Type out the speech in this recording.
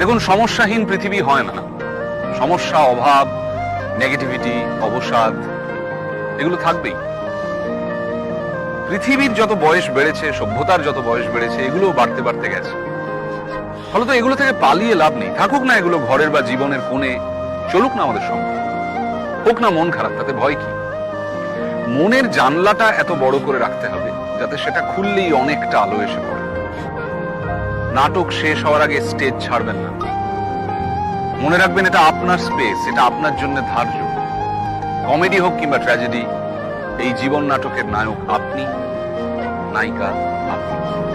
দেখুন, সমস্যাহীন পৃথিবী হয় না। সমস্যা, অভাব, নেগেটিভিটি, অবসাদ এগুলো থাকবেই। পৃথিবীর যত বয়স বেড়েছে, সভ্যতার যত বয়স বেড়েছে, এগুলো বাড়তে বাড়তে গেছে। ফলত এগুলো থেকে পালিয়ে লাভ নেই। থাকুক না এগুলো ঘরের বা জীবনের কোণে, চলুক না আমাদের সঙ্গে। হোক না মন খারাপ, তাতে ভয় কি? মনের জানলাটা এত বড় করে রাখতে হবে যাতে সেটা খুললেই অনেকটা আলো এসে পড়ে। নাটক শেষ হওয়ার আগে স্টেজ ছাড়বেন না। মনে রাখবেন, এটা আপনার স্পেস, এটা আপনার জন্য ধার্য। কমেডি হোক কিংবা ট্র্যাজেডি, এই জীবন নাটকের নায়ক আপনি, নায়িকা আপনি।